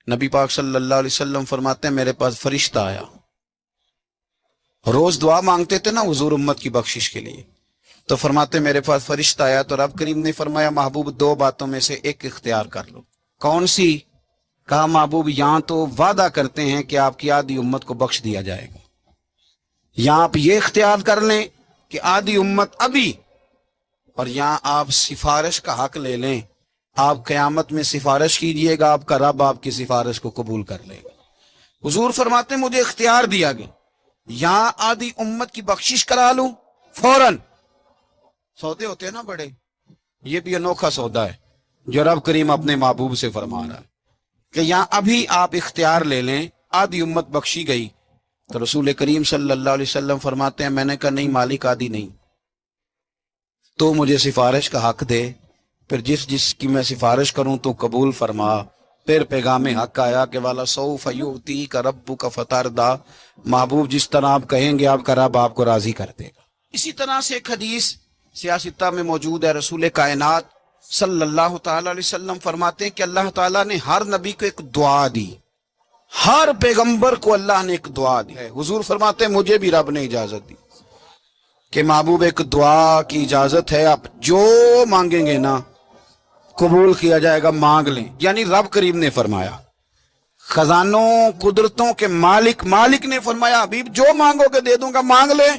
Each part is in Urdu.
نبی پاک صلی اللہ علیہ وسلم فرماتے ہیں میرے پاس فرشتہ آیا، روز دعا مانگتے تھے نا حضور امت کی بخشش کے لیے، تو فرماتے میرے پاس فرشتہ آیا تو رب کریم نے فرمایا محبوب دو باتوں میں سے ایک اختیار کر لو۔ کون سی؟ کہا محبوب یہاں تو وعدہ کرتے ہیں کہ آپ کی آدھی امت کو بخش دیا جائے گا، یہاں آپ یہ اختیار کر لیں کہ آدھی امت ابھی، اور یہاں آپ سفارش کا حق لے لیں، آپ قیامت میں سفارش کیجئے گا، آپ کا رب آپ کی سفارش کو قبول کر لے گا۔ حضور فرماتے ہیں مجھے اختیار دیا گیا، یہاں آدھی امت کی بخشش کرا لوں فوراً۔ سودے ہوتے ہیں نا بڑے، یہ بھی انوکھا سودا ہے جو رب کریم اپنے محبوب سے فرما رہا ہے کہ یہاں ابھی آپ اختیار لے لیں، آدھی امت بخشی گئی۔ تو رسول کریم صلی اللہ علیہ وسلم فرماتے ہیں میں نے کہا نہیں مالک آدھی نہیں، تو مجھے سفارش کا حق دے، پھر جس کی میں سفارش کروں تو قبول فرما۔ پھر پیغام حق آیا کہ والا سوف یؤتیک ربک فترضی، محبوب جس طرح آپ کہیں گے آپ کا رب آپ کو راضی کر دے گا۔ اسی طرح سے ایک حدیث سیاستہ میں موجود ہے، رسول کائنات صلی اللہ تعالی علیہ وسلم فرماتے ہیں کہ اللہ تعالیٰ نے ہر نبی کو ایک دعا دی، ہر پیغمبر کو اللہ نے ایک دعا دی ہے۔ حضور فرماتے ہیں مجھے بھی رب نے اجازت دی کہ محبوب ایک دعا کی اجازت ہے، آپ جو مانگیں گے نا قبول کیا جائے گا، مانگ لیں۔ یعنی رب کریم نے فرمایا، خزانوں قدرتوں کے مالک نے فرمایا حبیب جو مانگو گے دے دوں گا، مانگ لیں۔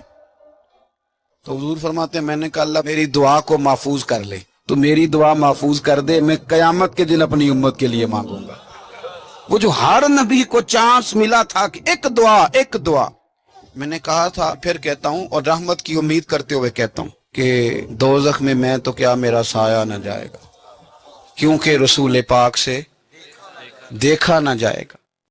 تو حضور فرماتے ہیں میں نے کہا اللہ میری دعا کو محفوظ کر لے، تو میری دعا محفوظ کر دے، میں قیامت کے دن اپنی امت کے لیے مانگوں گا۔ وہ جو ہر نبی کو چانس ملا تھا کہ ایک دعا، میں نے کہا تھا پھر کہتا ہوں اور رحمت کی امید کرتے ہوئے کہتا ہوں کہ دوزخ میں تو کیا میرا سایہ نہ جائے گا، کیونکہ رسول پاک سے دیکھا نہ جائے گا۔